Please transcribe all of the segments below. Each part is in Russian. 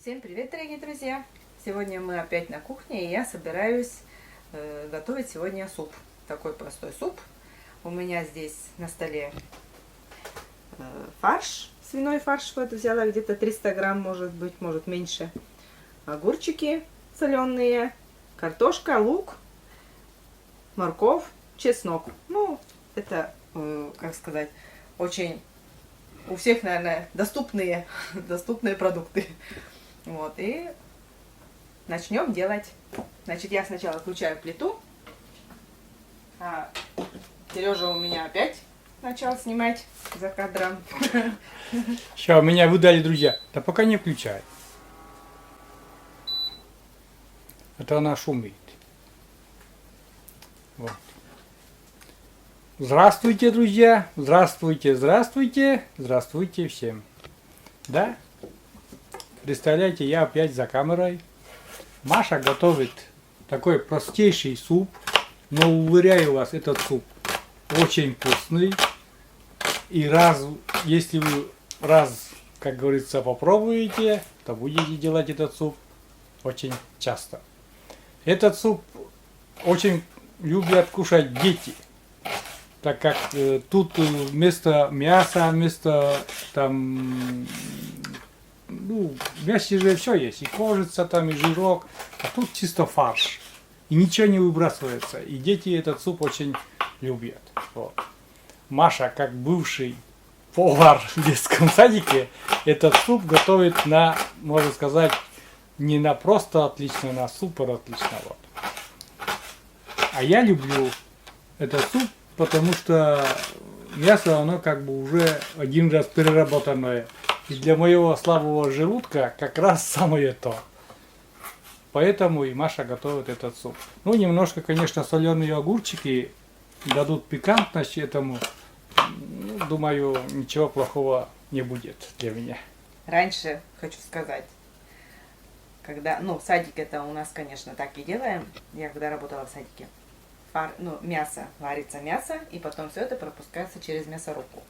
Всем привет, дорогие друзья! Сегодня мы опять на кухне, и я собираюсь готовить сегодня суп. Такой простой суп. У меня здесь на столе фарш, свиной фарш. Вот взяла где-то 300 грамм, может быть, может меньше. Огурчики соленые, картошка, лук, морковь, чеснок. Ну, это, как сказать, очень у всех, наверное, доступные продукты. Вот, и начнем делать. Значит, я сначала включаю плиту. А Сережа у меня опять начал снимать за кадром. Сейчас, меня выдали, друзья. Да пока не включай. Это она шумит. Вот. Здравствуйте, друзья. Здравствуйте, здравствуйте. Здравствуйте всем. Да? Представляете, я опять за камерой. Маша готовит такой простейший суп. Но уверяю вас, этот суп очень вкусный. И если вы как говорится, попробуете, то будете делать этот суп очень часто. Этот суп очень любят кушать дети, так как тут вместо мяса, вместо там, в мясе же все есть, и кожица там, и жирок, а тут чисто фарш. И ничего не выбрасывается. И дети этот суп очень любят. Вот. Маша, как бывший повар в детском садике, этот суп готовит на, можно сказать, не на просто отлично, на супер отлично. Вот. А я люблю этот суп, потому что мясо, оно как бы уже один раз переработанное. И для моего слабого желудка как раз самое то. Поэтому и Маша готовит этот суп. Ну, немножко, конечно, соленые огурчики дадут пикантность этому. Ну, думаю, ничего плохого не будет для меня. Раньше, хочу сказать, когда, в садике это у нас, конечно, так и делаем. Я когда работала в садике, мясо, варится мясо, и потом все это пропускается через мясорубку.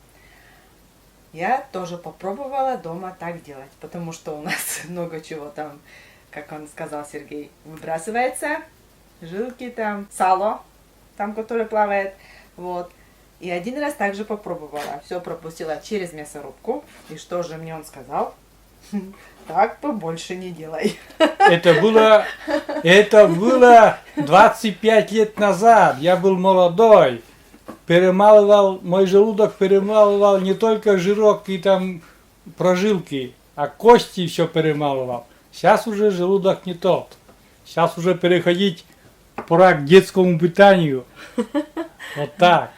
Я тоже попробовала дома так делать, потому что у нас много чего там, как он сказал, Сергей, выбрасывается, жилки там, сало, там, которое плавает, вот. И один раз также попробовала, все пропустила через мясорубку, и что же мне он сказал? Так побольше не делай. Это было 25 лет назад, я был молодой, мой желудок перемалывал не только жирок и там прожилки, а кости все перемалывал. Сейчас уже желудок не тот. Сейчас уже переходить пора к детскому питанию. Вот так.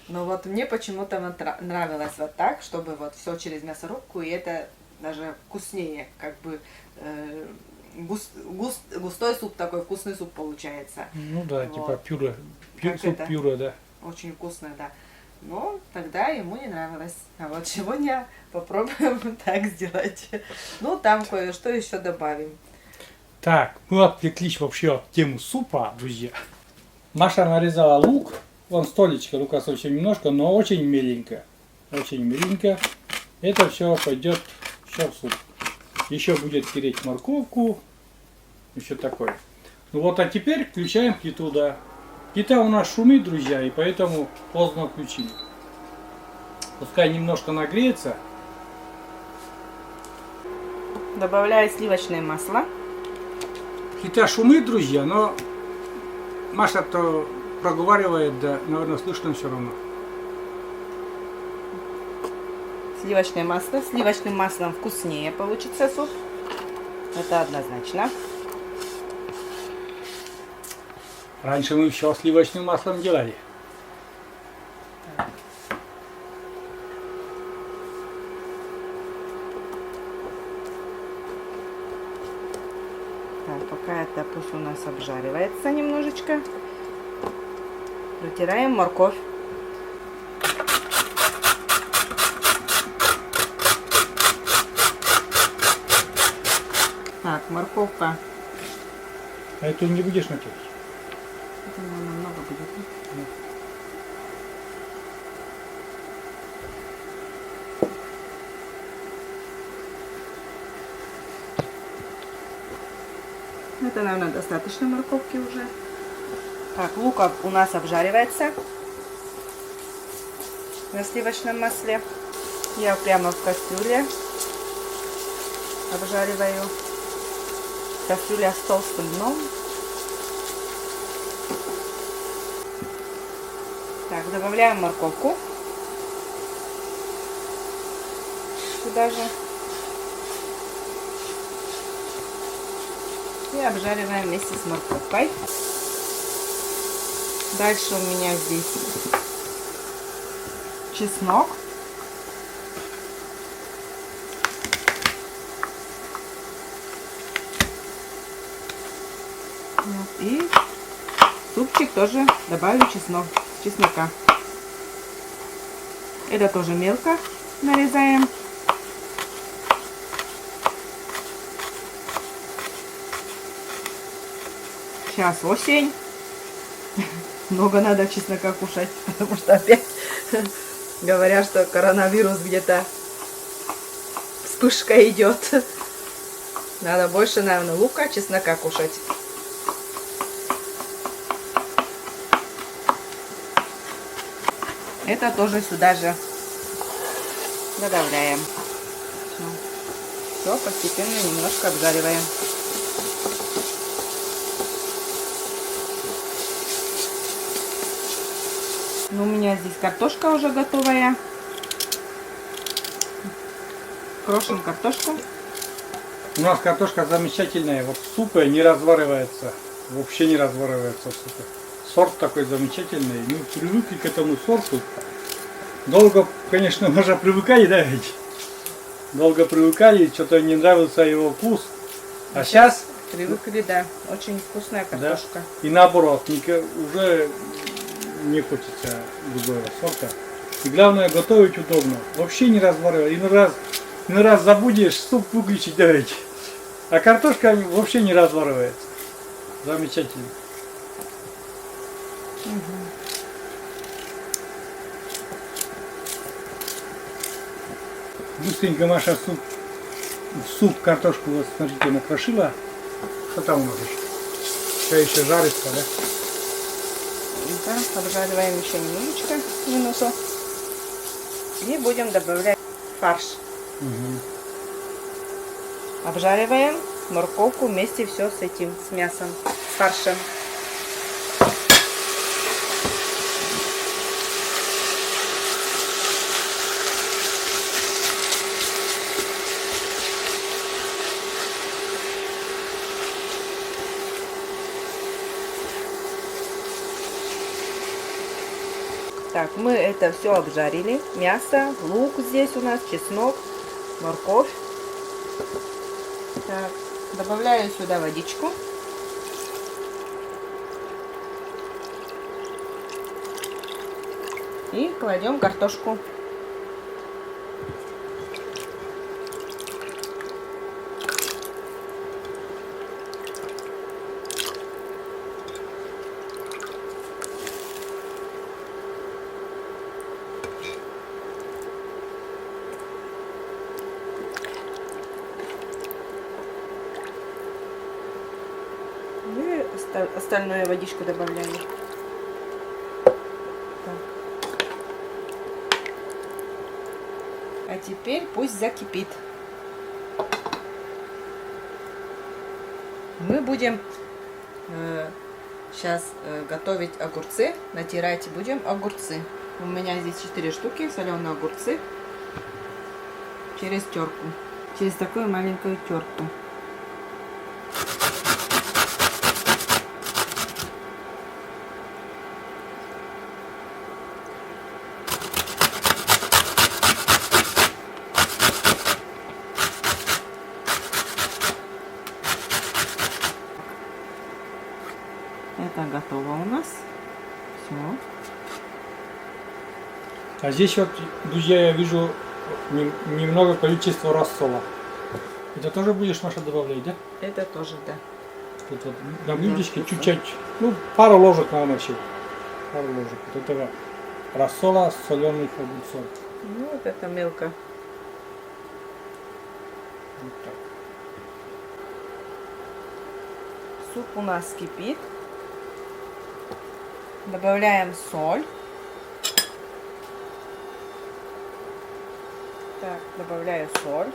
Но вот мне почему-то нравилось вот так, чтобы вот все через мясорубку, и это даже вкуснее, как бы густой суп, такой вкусный суп получается. Ну да, вот. Типа пюре, да. Очень вкусное, да. Но тогда ему не нравилось. А вот сегодня попробуем так сделать. Ну, там кое-что еще добавим. Так, мы отвлеклись вообще от темы супа, друзья. Маша нарезала лук. Вон столечко лука совсем немножко, но очень меленько. Очень меленько. Это все пойдет в суп. Еще будет тереть морковку. Еще такое. Ну вот, а теперь включаем плиту, да. Плита у нас шумит, друзья, и поэтому поздно включили. Пускай немножко нагреется. Добавляю сливочное масло. Плита шумит, друзья, но Маша-то проговаривает, да, наверное, слышно все равно. Сливочное масло. Сливочным маслом вкуснее получится суп. Это однозначно. Раньше мы все сливочным маслом делали. Так, пока это пусть у нас обжаривается немножечко. Протираем морковь. Так, морковка. А эту не будешь натереть? Это много будет. Это, наверное, достаточно морковки уже. Так, лук у нас обжаривается на сливочном масле. Я прямо в кастрюле обжариваю. Кастрюля с толстым дном. Так, добавляем морковку. Сюда же. И обжариваем вместе с морковкой. Дальше у меня здесь чеснок. Вот. И в супчик тоже добавлю чеснока. Это тоже мелко нарезаем. Сейчас осень. Много надо чеснока кушать, потому что опять говорят, что коронавирус где-то вспышка идет. Надо больше, наверное, лука, чеснока кушать. Это тоже сюда же добавляем. Все, постепенно немножко обжариваем. Ну, у меня здесь картошка уже готовая. Крошим картошку. У нас картошка замечательная. Вот в супе не разваривается. Вообще не разваривается в супе. Сорт такой замечательный. Мы привыкли к этому сорту. Долго, конечно, можно привыкать, да, ведь? Долго привыкали, что-то не нравился его вкус. А сейчас... Привыкли, да. Очень вкусная картошка. Да? И наоборот, уже не хочется другого сорта. И главное, готовить удобно. Вообще не разваривать. Иной раз забудешь суп выключить, да, ведь? А картошка вообще не разваривается. Замечательно. Быстренько Маша в суп картошку, вот смотрите, накрошила. Что там у нас еще? Все еще жарится, да? Да, обжариваем еще немножечко, минуту. И будем добавлять фарш. Обжариваем морковку вместе все с этим, с мясом, с фаршем. Так, мы это все обжарили. Мясо, лук здесь у нас, чеснок, морковь. Так, добавляю сюда водичку. И кладем картошку. И остальную водичку добавляем. Так. А теперь пусть закипит. Мы будем сейчас готовить огурцы. Натирать будем огурцы. У меня здесь 4 штуки соленые огурцы. Через терку. Через такую маленькую терку. Это готово у нас. Все. А здесь вот, друзья, я вижу немного количества рассола. Это тоже будешь, Маша, добавлять, да? Это тоже, да. Тут вот на блюдечке чуть-чуть, ну, пару ложек, наверное, вообще. Пару ложек вот этого рассола соленых огурцов. Ну, вот это мелко. Вот так. суп у нас кипит. Добавляем соль. Так, добавляю соль.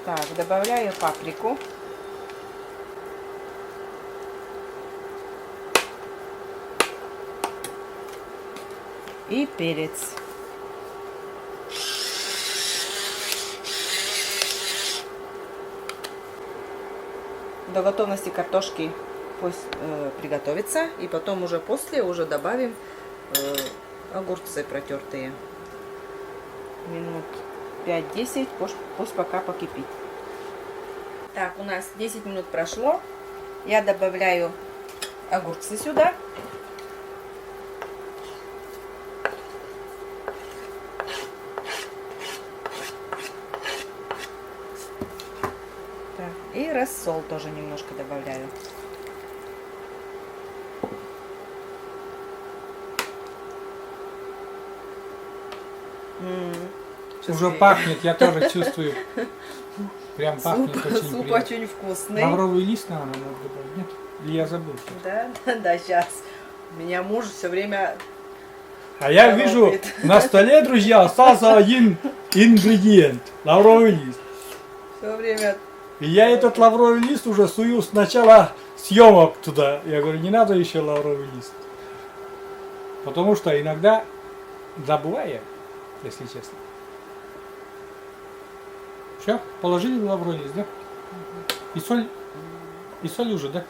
Так, добавляю паприку. И перец. До готовности картошки пусть приготовится. И потом уже после уже добавим огурцы протертые. Минут 5-10, пусть пока покипит. Так, у нас 10 минут прошло. Я добавляю огурцы сюда. Так, и рассол тоже немножко добавляю. Уже пахнет, я тоже чувствую. Прям пахнет Суп, очень суп приятно. очень вкусный. Лавровый лист, наверное, надо добавить, нет? Или я забыл? Да, да, сейчас. Меня муж все время... А я вижу, на столе, друзья, остался один ингредиент. Лавровый лист. Все время... И я этот лавровый лист уже сую с начала съемок туда. Я говорю, не надо еще лавровый лист. Потому что иногда забываем, если честно. Все, положили лавровый лист, да? И соль уже, да?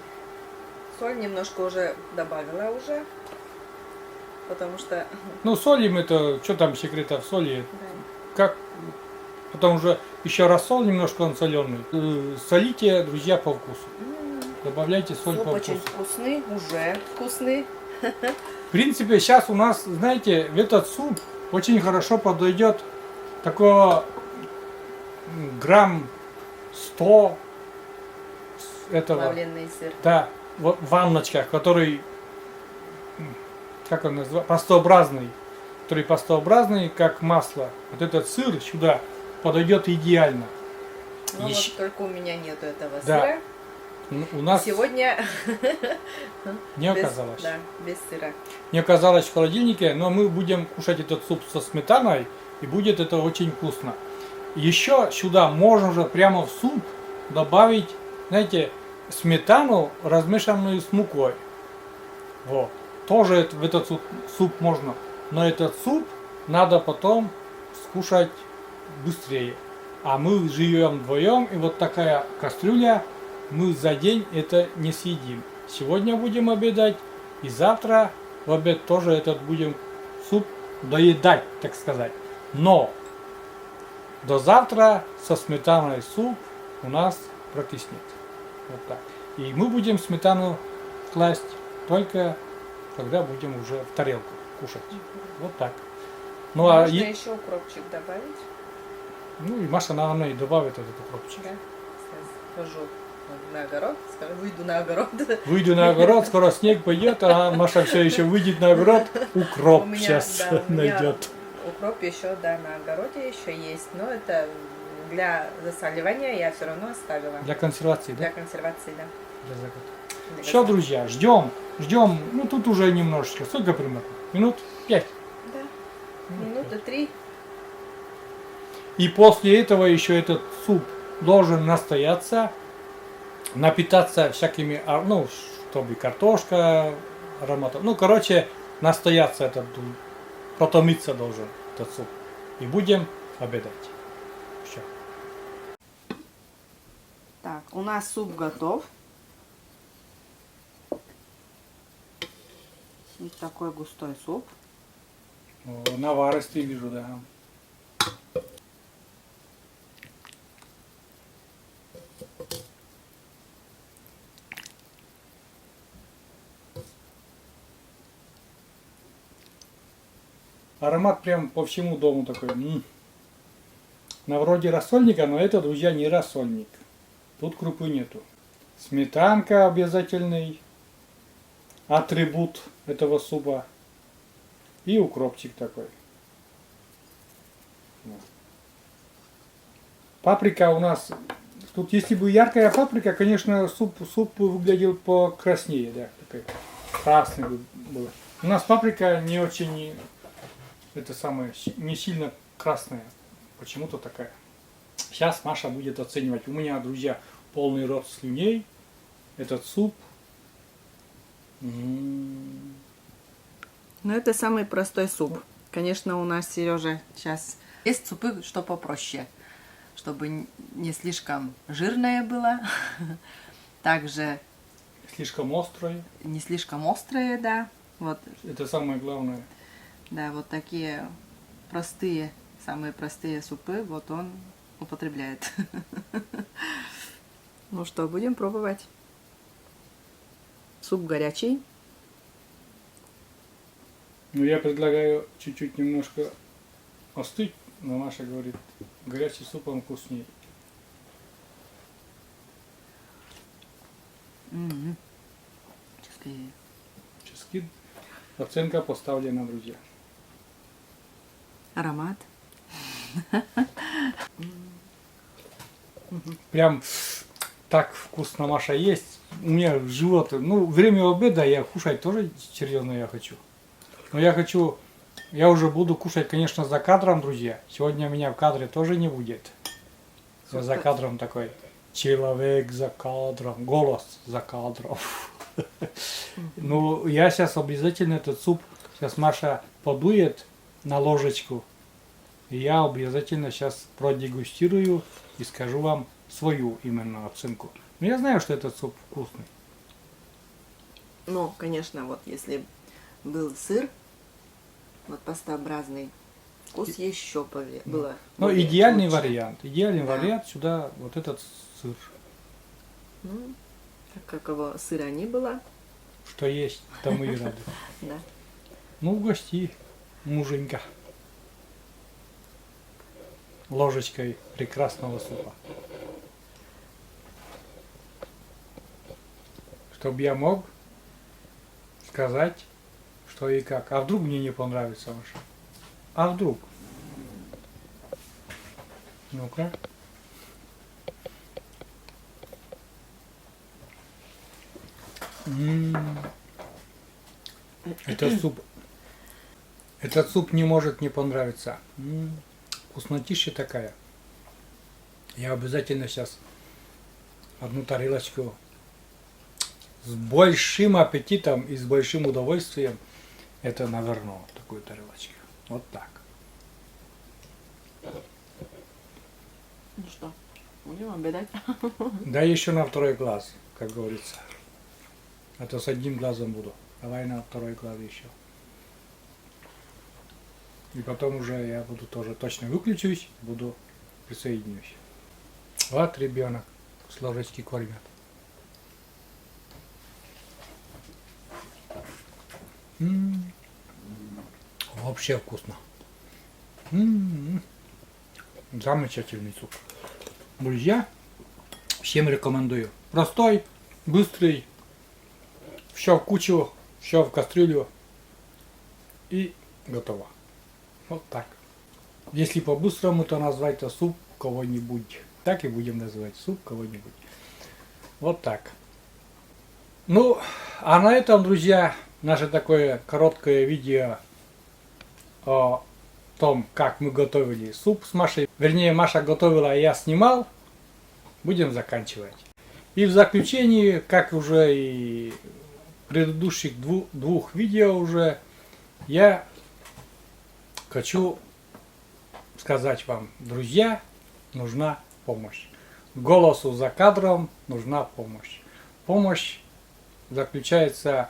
Соль немножко уже добавила уже. Потому что... Ну, солим это, что там секрета в соли? Да. Как? Потом уже еще раз соль, немножко он соленый. Солите, друзья, по вкусу. Добавляйте соль Суп по очень вкусу. вкусный, уже вкусный. В принципе, сейчас у нас, знаете, в этот суп очень хорошо подойдет такого грамм 100 этого, Плавленый сыр. да, в ванночках, который, как он называется, пастообразный, как масло. Вот этот сыр сюда подойдет идеально. Ну Еще- вот только у меня нету этого Да. сыра. У нас Сегодня не без, оказалось. да, без сыра. Не оказалось в холодильнике, но мы будем кушать этот суп со сметаной, и будет это очень вкусно. Еще сюда можно же прямо в суп добавить, знаете, сметану, размешанную с мукой. Вот. Тоже в этот суп можно. Но этот суп надо потом скушать быстрее. А мы живем вдвоем, и вот такая кастрюля, мы за день это не съедим. Сегодня будем обедать, и завтра в обед тоже этот будем суп доедать, так сказать. Но до завтра со сметаной суп у нас прокиснет. Вот так. И мы будем сметану класть только когда будем уже в тарелку кушать. Вот так. Ну, Можно еще укропчик добавить. ну и Маша, наверное, и добавит этот укропчик. Да. Сейчас хожу на огород, выйду на огород. Выйду на огород, скоро снег пойдет, а Маша все еще выйдет на огород, укроп У меня, сейчас да, у меня найдет. укроп еще, да, на огороде еще есть, но это для засаливания я все равно оставила. Для консервации, да? Для консервации, да. Для заготовки. Для Все, засаливания. друзья, ждем. Ну, тут уже немножечко. Сколько примерно? Минут 5. Да. Минуты 3. И после этого еще этот суп должен настояться, напитаться всякими, ну, чтобы картошка, ароматом. Ну, короче, настояться этот, протомиться должен этот суп. И будем обедать. Все. Так, у нас суп готов. Вот такой густой суп. Наваристый вижу, да. Аромат прям по всему дому такой. На вроде рассольника, но это, друзья, не рассольник. Тут крупы нету. Сметанка обязательный атрибут этого супа. И укропчик такой. Паприка у нас... Тут если бы яркая паприка, конечно, суп выглядел покраснее, да, такой красный бы был. У нас паприка не очень, это самое, не сильно красная, почему-то такая. Сейчас Маша будет оценивать. У меня, друзья, полный рот слюней. Этот суп. Ну, это самый простой суп. Конечно, у нас, Сережа, сейчас есть супы, что попроще, чтобы не слишком жирное было. Также Слишком острое. не слишком острое, да. Вот, Это самое главное. да, вот такие простые, самые простые супы, вот он употребляет. Ну что, будем пробовать. Суп горячий. Ну, я предлагаю чуть-чуть немножко остыть, но Маша говорит, горячий суп он вкуснее. Чески. Оценка поставлена, друзья. Аромат. Прям так вкусно Маша есть. У меня живот, ну, время обеда я кушать тоже серьезно я хочу. Но я уже буду кушать, конечно, за кадром, друзья. Сегодня меня в кадре тоже не будет. Я за кадром такой человек за кадром, голос за кадром. Ну, я сейчас обязательно этот суп, сейчас Маша подует на ложечку. И я обязательно сейчас продегустирую и скажу вам свою именно оценку. Но я знаю, что этот суп вкусный. Ну, конечно, вот если был сыр, вот пастообразный, вкус еще было. Ну, более идеальный лучше. вариант. Идеальный Да. вариант сюда вот этот сыр. Ну, так как его сыра не было, Что есть, тому и рады. да. Ну, угости, муженька. Ложечкой прекрасного супа. Чтоб я мог сказать, что и как. А вдруг мне не понравится Маша? А вдруг? Ну-ка. Этот суп не может не понравиться. Вкуснотища такая. Я обязательно сейчас одну тарелочку с большим аппетитом и с большим удовольствием это наверну, такую тарелочку. Вот так. Ну что, будем обедать? Да еще на второй глаз, как говорится. А то с одним глазом буду. Давай на второй глаз еще. И потом уже я буду тоже точно выключусь, буду присоединюсь. Вот ребенок с ложечки кормят. Вообще вкусно. Замечательный суп. Друзья, всем рекомендую. Простой, быстрый, все в кучу, все в кастрюлю и готово. Вот так. Если по-быстрому, то назвать это суп кого-нибудь. Так и будем называть суп кого-нибудь. Вот так. Ну, а на этом, друзья, наше такое короткое видео о том, как мы готовили суп с Машей. Вернее, Маша готовила, а я снимал. Будем заканчивать. И в заключении, как уже и в предыдущих двух видео уже, я хочу сказать вам, друзья, нужна помощь. Голосу за кадром нужна помощь. Помощь заключается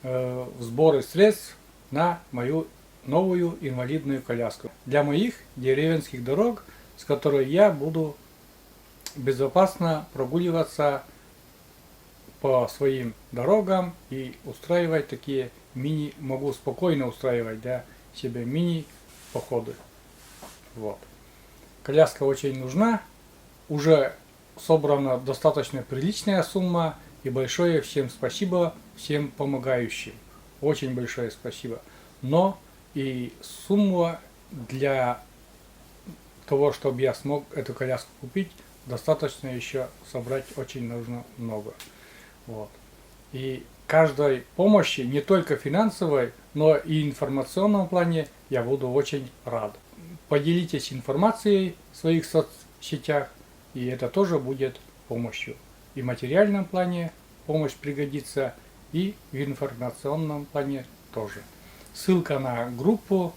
в сборе средств на мою новую инвалидную коляску. Для моих деревенских дорог, с которой я буду безопасно прогуливаться по своим дорогам и устраивать такие могу спокойно устраивать для себя мини-походы. Вот. Коляска очень нужна. Уже собрана достаточно приличная сумма. И большое всем спасибо, всем помогающим. Очень большое спасибо. Но и сумма для того, чтобы я смог эту коляску купить, достаточно еще собрать очень нужно много. Вот. И каждой помощи, не только финансовой, но и информационном плане, я буду очень рад. Поделитесь информацией в своих соцсетях, и это тоже будет помощью. И в материальном плане помощь пригодится, и в информационном плане тоже. Ссылка на группу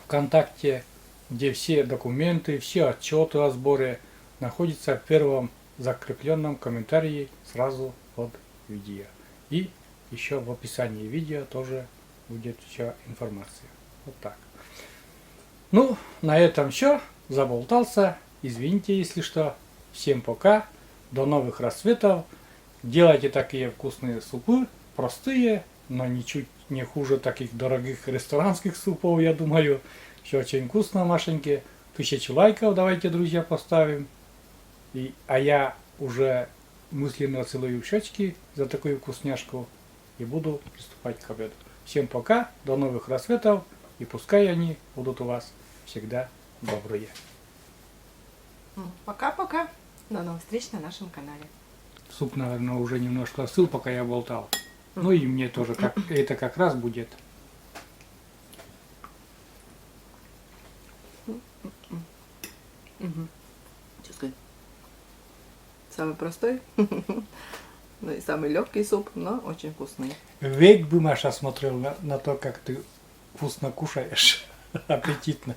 ВКонтакте, где все документы, все отчеты о сборе находятся в первом закрепленном комментарии сразу под видео. И еще в описании видео тоже будет вся информация. Вот так. Ну, на этом все. Заболтался. Извините, если что. Всем пока. До новых рассветов. Делайте такие вкусные супы. Простые, но ничуть не хуже таких дорогих ресторанских супов, я думаю. Все очень вкусно, Машеньки. 1000 лайков давайте, друзья, поставим. А я уже мысленно целую в щечки за такую вкусняшку и буду приступать к обеду. Всем пока, до новых рассветов, и пускай они будут у вас всегда добрые. Пока-пока. До новых встреч на нашем канале. Суп, наверное, уже немножко остыл, пока я болтал. Ну и мне тоже это как раз будет. Что сказать? Самый простой, ну и самый легкий суп, но очень вкусный. Век бы Маша смотрел на то, как ты вкусно кушаешь. Аппетитно.